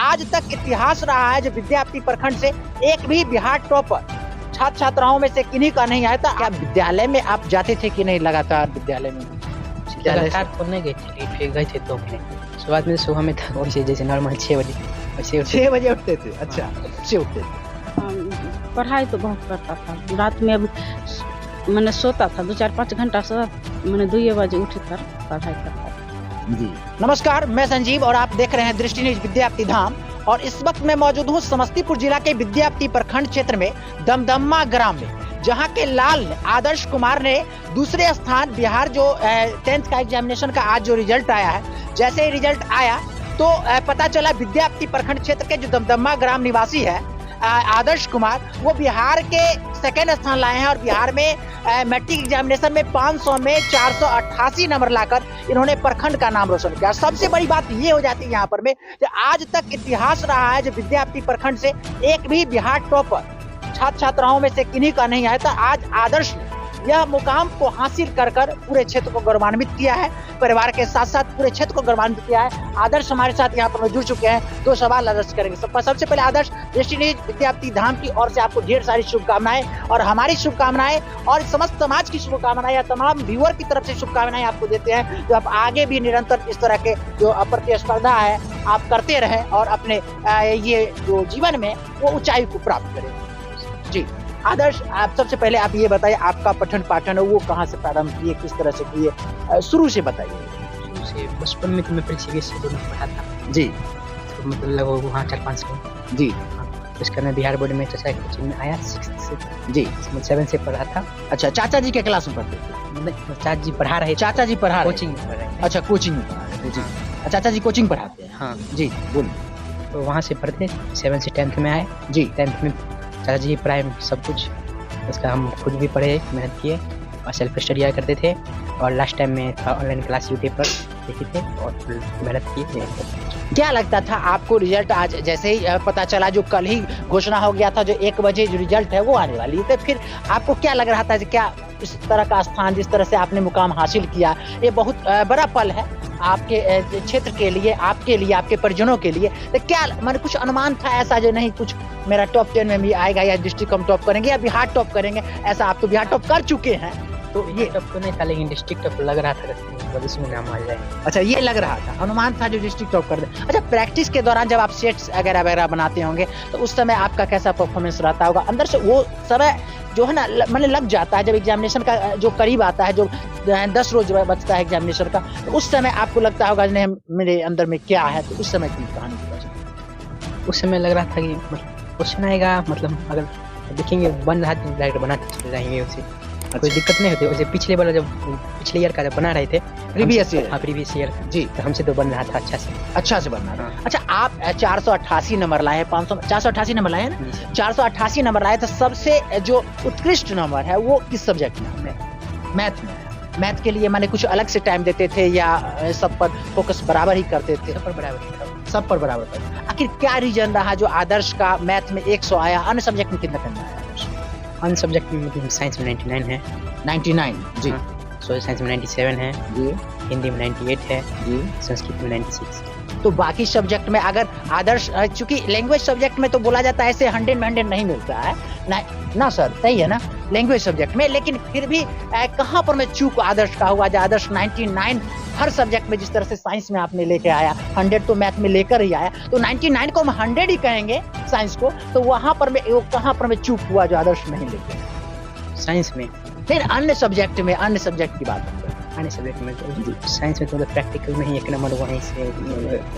आज तक इतिहास रहा है जो विद्यापति प्रखंड से एक भी बिहार टॉपर छात्र छात्राओं में से किन्हीं का नहीं आया था। क्या विद्यालय में आप जाते थे कि नहीं लगातार विद्यालय में? लगातार तो नहीं गए थे, फिर गए थे 2 महीने। शुरुआत में सुबह में था वैसे जैसे नॉर्मल 6 बजे वैसे 6 बजे उठते थे। अच्छा, से उठते थे। पढ़ाई तो बहुत करता था। रात में अब मैंने सोता था 2-4-5 घंटा सोता, मैंने 2 बजे उठकर पढ़ाई करता था। जी नमस्कार, मैं संजीव और आप देख रहे हैं दृष्टि न्यूज विद्यापति धाम। और इस वक्त मैं मौजूद हूँ समस्तीपुर जिला के विद्यापति प्रखंड क्षेत्र में दमदमा ग्राम में, जहाँ के लाल आदर्श कुमार ने दूसरे स्थान बिहार जो 10th का एग्जामिनेशन का आज जो रिजल्ट आया है, जैसे ही रिजल्ट आया तो पता चला विद्यापति प्रखंड क्षेत्र के जो दमदमा ग्राम निवासी है आदर्श कुमार, वो बिहार के 2nd स्थान लाए हैं और बिहार में मैट्रिक एग्जामिनेशन में 500 में 488 नंबर लाकर इन्होंने प्रखंड का नाम रोशन किया। सबसे बड़ी बात ये हो जाती है यहाँ पर में कि आज तक इतिहास रहा है जो विद्यापति प्रखंड से एक भी बिहार टॉपर छात्र छात्राओं में से किन्हीं का नहीं आया था। आज आदर्श ने यह मुकाम को हासिल कर पूरे क्षेत्र को गौरवान्वित किया है, परिवार के साथ साथ पूरे क्षेत्र को गौरवान्वित किया है। आदर्श हमारे साथ यहाँ पर जुड़ चुके हैं, 2 सवाल आदर्श करेंगे। सबसे पहले आदर्श, दृष्टि न्यूज विद्यापति धाम की ओर से आपको ढेर सारी शुभकामनाएं और हमारी शुभकामनाएं और समस्त समाज की शुभकामनाएं या तमाम व्यूअर की तरफ से शुभकामनाएं आपको देते हैं जो आप आगे भी निरंतर इस तरह के जो प्रतिस्पर्धा है आप करते रहें और अपने ये जो जीवन में वो ऊंचाई को प्राप्त करें। जी आदर्श, आप सबसे पहले आप ये बताइए आपका पठन पाठन है वो कहाँ से प्रारंभ किए, किस तरह से किए, शुरू से बताइए। शुरू से बचपन में तो मैं पृथ्वी से दोनों पढ़ा था जी, तो मतलब लगभग वहाँ 4-5 साल। जी उसका मैं बिहार बोर्ड में चाचा के कोचिंग में आया 6th से। जी 7 से पढ़ा था। अच्छा, चाचा जी के क्लास में पढ़ते थे? चाचा जी पढ़ा रहे, चाचा जी पढ़ा रहे, कोचिंग में पढ़ रहे। अच्छा, कोचिंग में पढ़ा रहे। जी, चाचा जी कोचिंग पढ़ाते हैं? हाँ जी बोलिए। तो वहाँ से पढ़ते 7 से 10th में आए। जी 10th में चाचा जी प्राइम सब कुछ, उसका हम खुद भी पढ़े, मेहनत किए और सेल्फ स्टडी करते थे। और लास्ट टाइम में ऑनलाइन क्लास यूट्यूब पर देखे थे और मेहनत किए। क्या लगता था आपको रिजल्ट आज जैसे ही पता चला, जो कल ही घोषणा हो गया था जो 1 बजे जो रिजल्ट है वो आने वाली है, तो फिर आपको क्या लग रहा था कि क्या इस तरह का स्थान, जिस तरह से आपने मुकाम हासिल किया, ये बहुत बड़ा पल है आपके क्षेत्र के लिए, आपके लिए, आपके परिजनों के लिए? तो क्या मैंने कुछ अनुमान था ऐसा जो नहीं कुछ मेरा टॉप 10 में भी आएगा या डिस्ट्रिक्ट हम टॉप करेंगे या बिहार टॉप करेंगे, ऐसा आप तो बिहार टॉप कर चुके हैं? तो ये टॉप तो नहीं था लेकिन डिस्ट्रिक्ट टॉप लग रहा था भविष्य में नाम आ जाए। अच्छा, ये लग रहा था, अनुमान था जो डिस्ट्रिक्ट टॉप कर दे। अच्छा, प्रैक्टिस के दौरान जब आप सेट्स वगैरह बनाते होंगे तो उस समय आपका कैसा परफॉर्मेंस रहता होगा? अंदर से वो समय जो है ना मैंने लग जाता है जब एग्जामिनेशन का जो करीब आता है, जो 10 रोज बचता है एग्जामिनेशन का, तो उस समय आपको लगता होगा नहीं मेरे अंदर में क्या है, तो उस समय की कहानी? उस समय लग रहा था कि क्वेश्चन आएगा, मतलब अगर देखेंगे बन रहा है डायरेक्ट बनाते चले जाएंगे, उसे कोई दिक्कत नहीं होती। वैसे पिछले बार जब पिछले ईयर का जब बना रहे थे, प्रीवियस ईयर जी, तो हमसे तो बन रहा था अच्छा से बनना था। अच्छा, आप 488 नंबर लाए, 500 488 नंबर लाए ना? 488 नंबर लाए, तो सबसे जो उत्कृष्ट नंबर है वो किस सब्जेक्ट में? मैथ में। मैथ के लिए माने कुछ अलग से टाइम देते थे या सब पर फोकस बराबर ही करते थे? सब पर बराबर। आखिर क्या रीजन रहा जो आदर्श का मैथ में 100 आया, अन्य सब्जेक्ट में कितना करना आया? अन्य सब्जेक्ट में मतलब साइंस में 99 है। 99 जी। सोशल साइंस में 97 है जी। हिंदी में 98 है जी। संस्कृत में 96। तो बाकी सब्जेक्ट में अगर आदर्श, चूंकि लैंग्वेज सब्जेक्ट में तो बोला जाता है ऐसे 100 में 100 नहीं मिलता है ना सर, सही है ना लैंग्वेज सब्जेक्ट में, लेकिन फिर भी कहाँ पर में चूक आदर्श का हुआ? आदर्श 99 हर सब्जेक्ट में, जिस तरह से साइंस में आपने लेके आया, 100 तो मैथ में लेकर ही आया, तो 99 को हम 100 ही कहेंगे साइंस को, तो वहाँ पर में कहाँ पर में चूक हुआ जो आदर्श नहीं लेके? साइंस में। फिर अन्य सब्जेक्ट की बात है। अन्य सब्जेक्ट में तो साइंस में तो प्रैक्टिकल में ही 1 नंबर वहीं से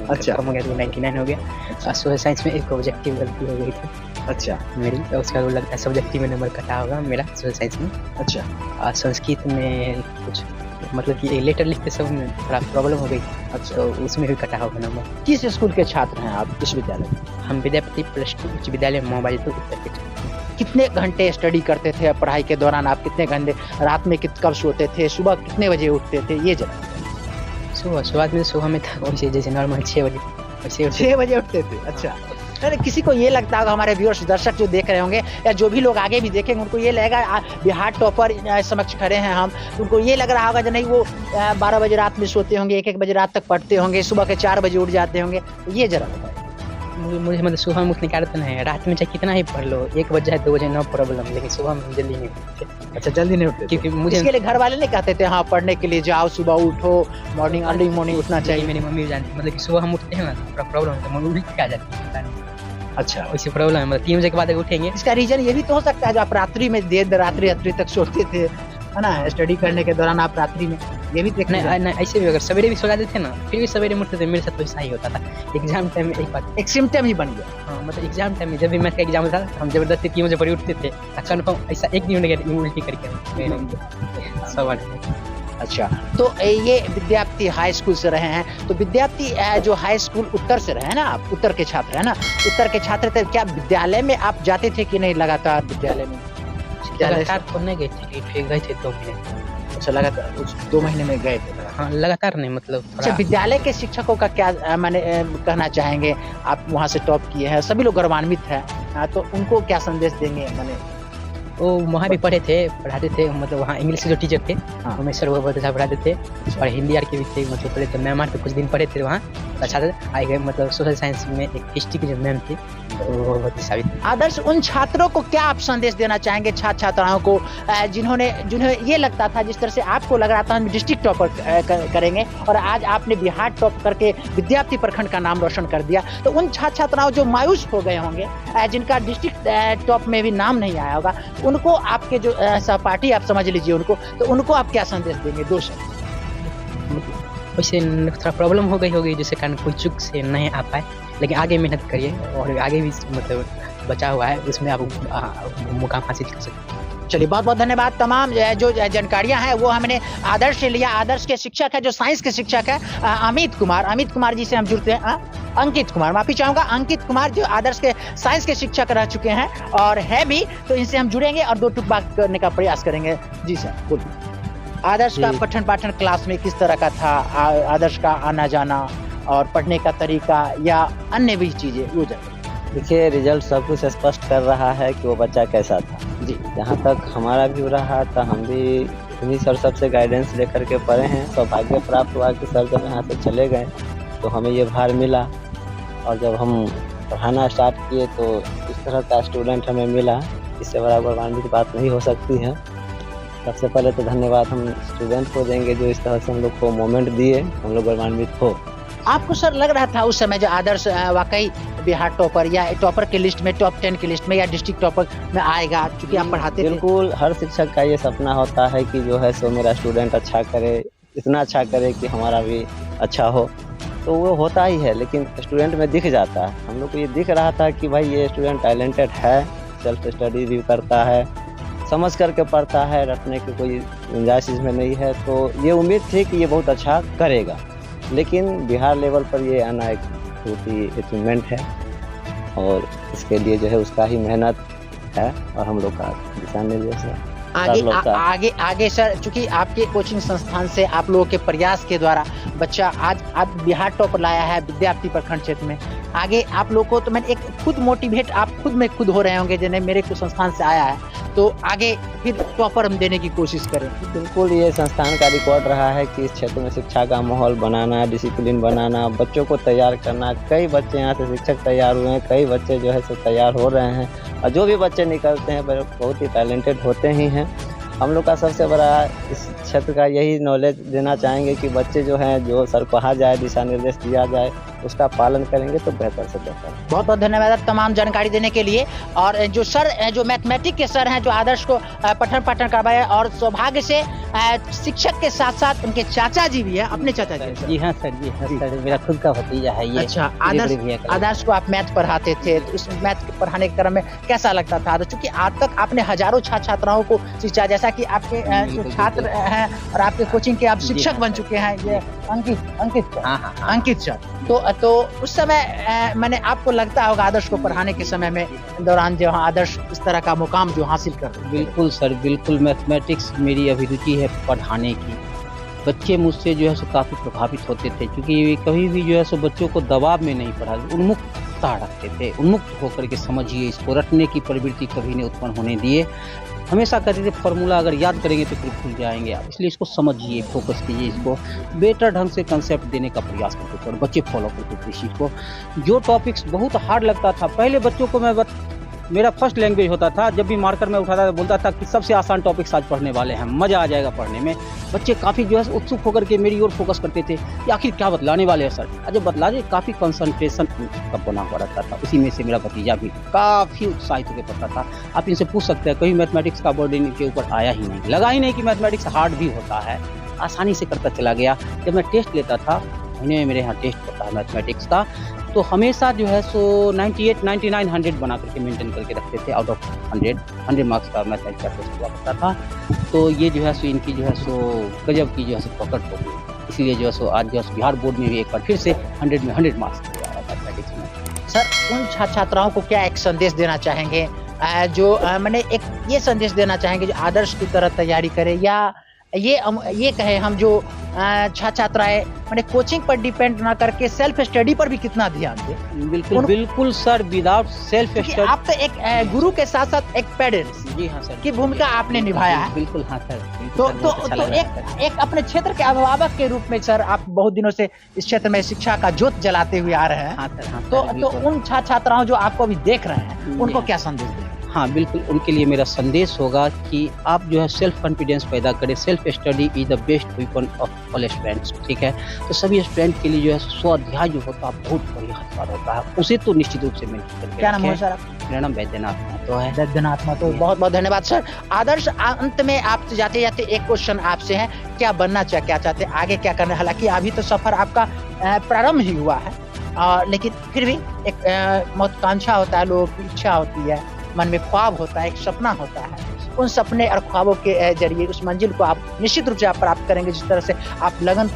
अच्छा कम हो गया, तो 99 हो गया। सोशल साइंस में एक ऑब्जेक्टिव गलती हो गई थी अच्छा मेरी, तो उसका वो लगता है सब्जेक्टिव में नंबर कटा होगा मेरा सोशल साइंस में। अच्छा, संस्कृत में कुछ मतलब कि लेटर लिखते सब में थोड़ा प्रॉब्लम हो गई। अच्छा, तो उसमें भी कटा होगा नंबर। किस स्कूल के छात्र हैं आप, किस विद्यालय? हम विद्यापति +2 उच्च विद्यालय मोबाइल तो उत्तर के छात्र। कितने घंटे स्टडी करते थे पढ़ाई के दौरान? आप कितने घंटे रात में कब सोते थे, सुबह कितने बजे उठते थे, ये जरा? सुबह में था वैसे जैसे नॉर्मल 6 बजे वैसे 6 बजे उठते थे? अच्छा, अरे किसी को ये लगता होगा, हमारे व्यूअर्स दर्शक जो देख रहे होंगे या जो भी लोग आगे भी देखेंगे, उनको ये लगेगा बिहार टॉपर समक्ष खड़े हैं हम, उनको ये लग रहा होगा जो नहीं वो 12 बजे रात में सोते होंगे, 1-1 बजे रात तक पढ़ते होंगे, सुबह के 4 बजे उठ जाते होंगे, तो ये जरा बताइए। मुझे मतलब सुबह में उठने की आदत नहीं है, रात में चाहे कितना ही पढ़ लो, 1 बजे 2 बजे नो प्रॉब्लम, लेकिन सुबह में जल्दी नहीं उठते। अच्छा, जल्दी नहीं उठते क्योंकि मुझे इसके लिए घर वाले नहीं कहते थे हाँ पढ़ने के लिए जाओ, सुबह उठो, मॉर्निंग अर्ली मॉर्निंग उठना चाहिए? मेरी मम्मी भी जानती, मतलब कि सुबह हम उठते हैं ना थोड़ा प्रॉब्लम होता है, मम्मी उठ के आ जाती है, पता नहीं अच्छा, वैसी प्रॉब्लम है, मतलब 3 बजे के बाद उठेंगे। इसका रीजन ये भी तो हो सकता है जो आप रात्रि में देर रात्रि तक सोते थे, है ना, स्टडी करने के दौरान आप रात्रि में, ये भी देखने नहीं ऐसे भी अगर सवेरे भी सो जाते थे ना, फिर भी सवेरे उठते थे, मेरे साथ तो ऐसा ही होता था। एग्जाम टाइम में एक बात, एक सिम्टम ही बन गया। हाँ मतलब एग्जाम टाइम में जब भी मैथ का एग्जाम था, हम जबरदस्ती 3 बजे पर उठते थे, कन्फर्म ऐसा एक दिन उल्टी करके सब। अच्छा, तो ये विद्यार्थी हाई स्कूल से रहे हैं, तो विद्यार्थी जो हाई स्कूल उत्तर से रहे हैं ना, आप उत्तर के छात्र हैं ना, उत्तर के छात्र थे, क्या विद्यालय में आप जाते थे कि नहीं लगातार विद्यालय में? लगातार तो नहीं गए थे, गए थे 2 महीने। अच्छा, लगातार कुछ 2 महीने में गए थे? हाँ लगातार नहीं, मतलब अच्छा, विद्यालय के शिक्षकों का क्या माने कहना चाहेंगे? आप वहाँ से टॉप किए हैं, सभी लोग गौरवान्वित हैं, तो उनको क्या संदेश देंगे? माने वो वहाँ भी पढ़ाते थे, मतलब वहाँ इंग्लिश के जो टीचर थे हमें सर वो बहुत अच्छा पढ़ाते थे, और हिंदी आर के भी थे, मतलब पढ़े थे, मैम आर पे कुछ दिन पढ़े थे वहाँ, अच्छा था। आए गए मतलब सोशल साइंस में एक हिस्ट्री की जो मैम थी वो बहुत ही साबित। आदर्श, उन छात्रों को क्या आप संदेश देना चाहेंगे, छात्र छात्राओं को जिन्हें ये लगता था, जिस तरह से आपको लग रहा था हम डिस्ट्रिक्ट टॉपर करेंगे, और आज आपने बिहार टॉप करके विद्यार्थी प्रखंड का नाम रोशन कर दिया, तो उन छात्र छात्राओं जो मायूस हो गए होंगे, जिनका डिस्ट्रिक्ट टॉप में भी नाम नहीं आया होगा, उनको आपके जो सहपाठी आप समझ लीजिए उनको, तो उनको आप क्या संदेश देंगे? 2 शब्द। वैसे थोड़ा प्रॉब्लम हो गई होगी जिसके कारण कोई चूक से नहीं आ पाए, लेकिन आगे मेहनत करिए और आगे भी मतलब बचा हुआ है, उसमें आप मुकाम हासिल कर सकते हैं। चलिए, बहुत बहुत धन्यवाद। तमाम जो जानकारियां हैं वो हमने आदर्श से लिया। आदर्श के शिक्षक है जो साइंस के शिक्षक है अमित कुमार जी से हम जुड़ते हैं। अंकित कुमार, माफी चाहूंगा, अंकित कुमार जो आदर्श के साइंस के शिक्षक रह चुके हैं और है भी, तो इनसे हम जुड़ेंगे और 2 टूक बात करने का प्रयास करेंगे। जी सर, बोलिए। आदर्श का पठन पाठन क्लास में किस तरह का था? आदर्श का आना जाना और पढ़ने का तरीका या अन्य भी चीजें, वो देखिए, रिजल्ट सब कुछ स्पष्ट कर रहा है कि वो बच्चा कैसा था। जी, जहाँ तक हमारा व्यू रहा था, हम भी इन्हीं सर सबसे गाइडेंस लेकर के पढ़े हैं। सौभाग्य प्राप्त हुआ कि सर जब यहाँ से चले गए तो हमें ये भार मिला, और जब हम पढ़ाना स्टार्ट किए तो इस तरह का स्टूडेंट हमें मिला, इससे बड़ा गौरवान्वित बात नहीं हो सकती है। सबसे पहले तो धन्यवाद हम स्टूडेंट को देंगे जो इस तरह से हम लोग को मोमेंट दिए, हम लोग गौरवान्वित हो। आपको सर लग रहा था उस समय जो आदर्श वाकई बिहार टॉपर या टॉपर के लिस्ट में, टॉप 10 की लिस्ट में या डिस्ट्रिक्ट टॉपर में आएगा, क्योंकि आप पढ़ाते थे? बिल्कुल, हर शिक्षक का ये सपना होता है कि जो है सो मेरा स्टूडेंट अच्छा करे, इतना अच्छा करे कि हमारा भी अच्छा हो, तो वो होता ही है। लेकिन स्टूडेंट में दिख जाता है, हम लोग को ये दिख रहा था कि भाई ये स्टूडेंट टैलेंटेड है, सेल्फ स्टडी भी करता है, समझ करके पढ़ता है, रटने की कोई गुंजाइश इसमें नहीं है। तो ये उम्मीद थी कि ये बहुत अच्छा करेगा, लेकिन बिहार लेवल पर ये आना एक बहुत ही अचीवमेंट है, और इसके लिए जो है उसका ही मेहनत है और हम लोग का दिशा निर्देश है। आगे सर, चूंकि आपके कोचिंग संस्थान से आप लोगों के प्रयास के द्वारा बच्चा आज बिहार टॉप लाया है विद्यार्थी प्रखंड क्षेत्र में, आगे आप लोग को तो मैंने एक खुद मोटिवेट आप खुद हो रहे होंगे, जिन्हें मेरे को संस्थान से आया है, तो आगे फिर टॉपर हम देने की कोशिश करें। बिल्कुल, ये संस्थान का रिकॉर्ड रहा है कि इस क्षेत्र में शिक्षा का माहौल बनाना, डिसिप्लिन बनाना, बच्चों को तैयार करना। कई बच्चे यहाँ से शिक्षक तैयार हुए हैं, कई बच्चे जो है सब तैयार हो रहे हैं, और जो भी बच्चे निकलते हैं बहुत ही टैलेंटेड होते ही हैं। हम लोग का सबसे बड़ा इस क्षेत्र का यही नॉलेज देना चाहेंगे कि बच्चे जो हैं, जो सर कहा जाए, दिशा निर्देश दिया जाए, उसका पालन करेंगे तो बेहतर से बेहतर। बहुत बहुत धन्यवाद तमाम जानकारी देने के लिए। और जो सर जो मैथमेटिक्स के सर हैं, जो आदर्श को पठन पाठन करवाया, और सौभाग्य से शिक्षक के साथ साथ उनके चाचा जी भी है, अपने चाचा जी। जी हाँ सर, जी हाँ सर, मेरा खुद का भतीजा है ये। अच्छा, आदर्श को आप मैथ पढ़ाते थे, तो उस मैथ पढ़ाने के क्रम में कैसा लगता था? चूंकि आज तक आपने हजारों छात्र छात्राओं को शिक्षा, जैसा कि आपके जो छात्र हैं और आपके कोचिंग के आप शिक्षक बन चुके हैं, ये अंकित सर, तो उस समय मैंने आपको लगता होगा आदर्श को पढ़ाने के समय में दौरान जो आदर्श इस तरह का मुकाम जो हासिल कर। बिल्कुल सर, बिल्कुल, मैथमेटिक्स मेरी अभिरुचि है पढ़ाने की, बच्चे मुझसे जो है सो काफ़ी प्रभावित होते थे, क्योंकि कभी भी जो है सो बच्चों को दबाव में नहीं पढ़ा, उन्मुक्तता रखते थे, उन्मुक्त होकर के समझिए, इसको रटने की प्रवृत्ति कभी नहीं उत्पन्न होने दिए। हमेशा कहते थे फॉर्मूला अगर याद करेंगे तो फिर भूल जाएंगे आप, इसलिए इसको समझिए, फोकस कीजिए, इसको बेटर ढंग से कंसेप्ट देने का प्रयास करते थे और बच्चे फॉलो करते थे इस चीज़ को। जो टॉपिक्स बहुत हार्ड लगता था, पहले बच्चों को मेरा फर्स्ट लैंग्वेज होता था, जब भी मार्कर में उठाता था बोलता था कि सबसे आसान टॉपिक्स आज पढ़ने वाले हैं, मज़ा आ जाएगा पढ़ने में। बच्चे काफ़ी जो है उत्सुक होकर के मेरी ओर फोकस करते थे कि आखिर क्या बतलाने वाले हैं सर। जब बतला दे काफ़ी कंसंट्रेशन का बना हुआ रहता था। उसी में से मेरा भतीजा भी काफ़ी उत्साहित होकर पढ़ता था। आप इनसे पूछ सकते हैं, कभी मैथमेटिक्स का बोर्ड इनके ऊपर आया ही नहीं, लगा ही नहीं कि मैथमेटिक्स हार्ड भी होता है, आसानी से करता चला गया। जब मैं टेस्ट लेता था, महीने में मेरे यहाँ टेस्ट होता है मैथमेटिक्स का, तो हमेशा जो है सो 98, 99, 100 बना करके मेंटेन करके रखते थे। आउट ऑफ 100 मार्क्स का मैथमेटिक्स का टेस्ट हुआ करता था। तो ये जो है सो इनकी जो है सो गजब की जो है सो पकड़ हो गई, इसलिए जो है सो आज जो है बिहार बोर्ड में भी एक बार फिर से 100 में 100 मार्क्स दिया है मैथमेटिक्स में। सर, उन छात्र छात्राओं को क्या एक संदेश देना चाहेंगे जो मैंने एक ये संदेश देना चाहेंगे जो आदर्श की तरह तैयारी करे, या ये कहे हम जो छात्र छात्राएं मैंने कोचिंग पर डिपेंड ना करके सेल्फ स्टडी पर भी कितना ध्यान दें? बिल्कुल सर, विदाउट सेल्फ स्टडी। आप तो एक गुरु के साथ साथ एक पेरेंट्स जी हाँ सर की भूमिका आपने निभाया है। बिल्कुल हाँ सर। तो एक अपने क्षेत्र के अभिभावक के रूप में सर, आप बहुत दिनों से इस क्षेत्र में शिक्षा का जोत जलाते हुए आ रहे हैं। हाँ सर, हाँ तो उन छात्र छात्राओं जो आपको अभी देख रहे हैं, उनको क्या संदेश दें? हाँ बिल्कुल, उनके लिए मेरा संदेश होगा कि आप जो है सेल्फ कॉन्फिडेंस पैदा करें। Self study is the best weapon of all students, ठीक है। तो सभी स्टूडेंट के लिए जो है स्वाध्याय जो होता है बहुत बढ़िया हथियार होता है, उसे तो निश्चित रूप से मेहनत। क्या नाम है सर? मेरा नाम वैद्यनाथ महतो है। वैद्यनाथ महतो, बहुत बहुत धन्यवाद सर। आदर्श, अंत में आपसे जाते जाते एक क्वेश्चन आपसे है, क्या बनना क्या चाहते, आगे क्या करना? हालांकि अभी तो सफर आपका प्रारंभ ही हुआ है, लेकिन फिर भी एक महत्वाकांक्षा होता है, लोगों की इच्छा होती है, मन में ख्वाब होता है, एक सपना होता है। उन सपने और ख्वाबों के जरिए उस मंजिल को आप निश्चित रूप से आप प्राप्त करेंगे, जिस तरह से आप लगन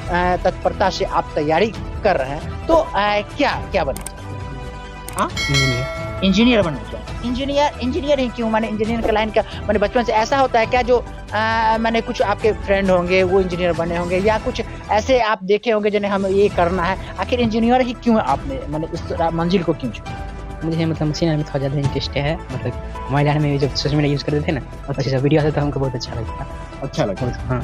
तत्परता से आप तैयारी कर रहे हैं। तो क्या बनना चाहते हैं? इंजीनियर बनना चाहते हैं। इंजीनियर ही क्यों? मैंने इंजीनियर का लाइन का मैंने बचपन से ऐसा होता है क्या जो मैंने कुछ आपके फ्रेंड होंगे वो इंजीनियर बने होंगे, या कुछ ऐसे आप देखे होंगे जिन्हें हमें ये करना है, आखिर इंजीनियर ही क्यों आपने मैंने इस मंजिल को क्यों चुना? मुझे मतलब मशीन में थोड़ा ज़्यादा इंटरेस्ट है। मतलब मोबाइल में जब सोशल मीडिया यूज़ करते थे ना, अच्छे से वीडियो आता था, हमको बहुत अच्छा लगता। हाँ,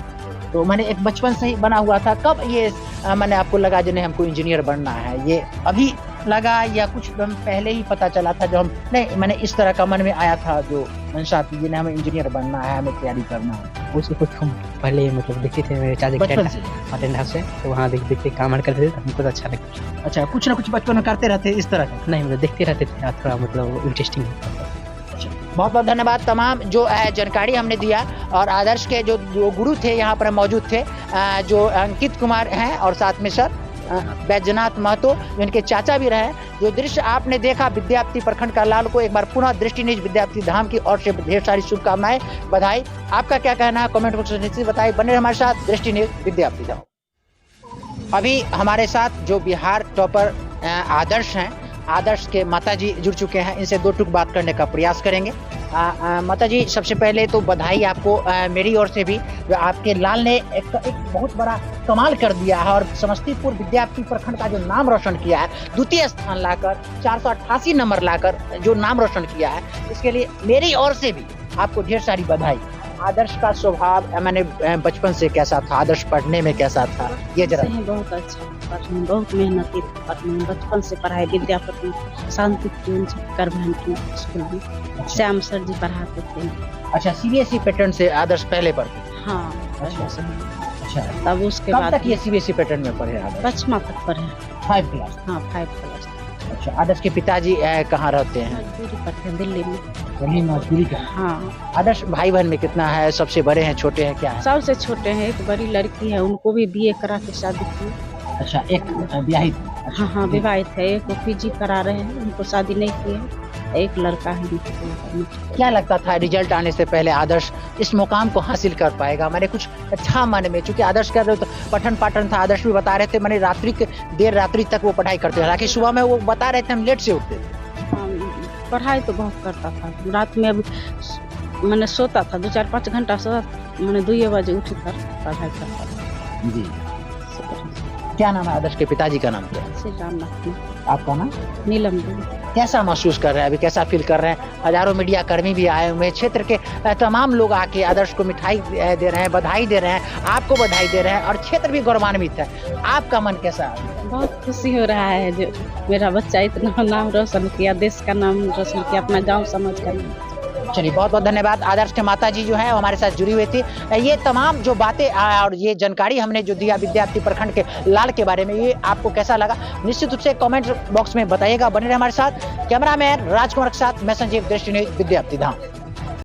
तो मैंने एक बचपन से ही बना हुआ था। कब ये मैंने आपको लगा जिन्हें हमको इंजीनियर बनना है, ये अभी लगा या कुछ पहले ही पता चला था? जो हम नहीं, मैंने इस तरह का मन में आया था जो मंशा थी, जिन्हें हमें इंजीनियर बनना है, हमें तैयारी करना है। उसको कुछ हम पहले मतलब देखते थे मेरे चाचा के टेंट हाउस से, तो वहाँ देखते काम करते थे, तो हमको तो अच्छा लगता। अच्छा, कुछ ना कुछ बचपन में करते रहते इस तरह का? नहीं, मतलब देखते रहते थे, थोड़ा मतलब इंटरेस्टिंग। बहुत बहुत धन्यवाद तमाम जो जानकारी हमने दिया। और आदर्श के जो गुरु थे यहाँ पर मौजूद थे, जो अंकित कुमार हैं, और साथ में सर वैद्यनाथ महतो जिनके चाचा भी रहे। जो दृश्य आपने देखा विद्याप्ति प्रखंड का लाल को एक बार पुनः दृष्टिनिज विद्याप्ति धाम की ओर से ढेर सारी शुभकामनाएं, बधाई। आपका क्या कहना है कमेंट बॉक्स में निश्चित बताइए। बने हमारे साथ दृष्टिनिज विद्याप्ति धाम। अभी हमारे साथ जो बिहार टॉपर आदर्श हैं, आदर्श के माताजी जुड़ चुके हैं, इनसे दो टूक बात करने का प्रयास करेंगे। माताजी, सबसे पहले तो बधाई आपको मेरी ओर से भी, जो आपके लाल ने एक बहुत बड़ा कमाल कर दिया है और समस्तीपुर विद्याप्ति प्रखंड का जो नाम रोशन किया है, द्वितीय स्थान लाकर 488 नंबर लाकर जो नाम रोशन किया है, इसके लिए मेरी ओर से भी आपको ढेर सारी बधाई। आदर्श का स्वभाव मैंने बचपन से कैसा था, आदर्श पढ़ने में कैसा था, ये जरा? बहुत अच्छा, पढ़ने बहुत मेहनती, पढ़ने बचपन से पढ़ाई विद्यापति शांति कर स्कूल में श्याम सर जी पढ़ाते थे। अच्छा, सीबीएसई पैटर्न से आदर्श पहले पढ़ते? हाँ, अच्छा। तब उसके बाद तक ये सीबीएसई पैटर्न में पढ़े आदर्श? 5वां तक पढ़े। 5 क्लास? हाँ, 5 क्लास। अच्छा, आदर्श के पिताजी कहाँ रहते हैं? दिल्ली में। दिल्ली का? हाँ। आदर्श भाई बहन में कितना है? सबसे बड़े हैं, छोटे हैं, क्या है? सबसे छोटे हैं, एक बड़ी लड़की है, उनको भी बीए करा के शादी की। अच्छा, एक विवाहित? हाँ हाँ, विवाहित है, एक पीजी करा रहे हैं, उनको शादी नहीं की है, एक लड़का है। क्या लगता था रिजल्ट आने से पहले आदर्श इस मुकाम को हासिल कर पाएगा? मैंने कुछ था मन में, चूंकि आदर्श कर रहे तो पठन पाठन था, आदर्श भी बता रहे थे, मैंने देर रात्रि तक वो पढ़ाई करते थे, हालांकि सुबह में वो बता रहे थे हम लेट से उठते थे। पढ़ाई तो बहुत करता था, रात में अब मैंने सोता था 2-4-5 घंटा सोता, मैंने 2 बजे उठ कर पढ़ाई करता था। जी। क्या नाम है आदर्श के पिताजी का नाम क्या है? श्री रामनाथ में आपका नाम? नीलम देवी। कैसा महसूस कर रहे हैं अभी, कैसा फील कर रहे हैं? हजारों मीडिया कर्मी भी आए हुए हैं, क्षेत्र के तमाम लोग आके आदर्श को मिठाई दे रहे हैं, बधाई दे रहे हैं, आपको बधाई दे रहे हैं और क्षेत्र भी गौरवान्वित है। आपका मन कैसा है? बहुत खुशी हो रहा है जो मेरा बच्चा इतना नाम रोशन किया, देश का नाम रोशन किया, अपना गाँव समाज का नाम। चलिए बहुत बहुत धन्यवाद। आदर्श के माता जी जो है हमारे साथ जुड़ी हुई थी। ये तमाम जो बातें और ये जानकारी हमने जो दिया विद्याप्ति प्रखंड के लाल के बारे में, ये आपको कैसा लगा निश्चित रूप से कमेंट बॉक्स में बताइएगा। बने रहे हमारे साथ। कैमरामैन राजकुमार के साथ मैं संजीव, दृष्टि न्यूज़, विद्याप्ति धाम।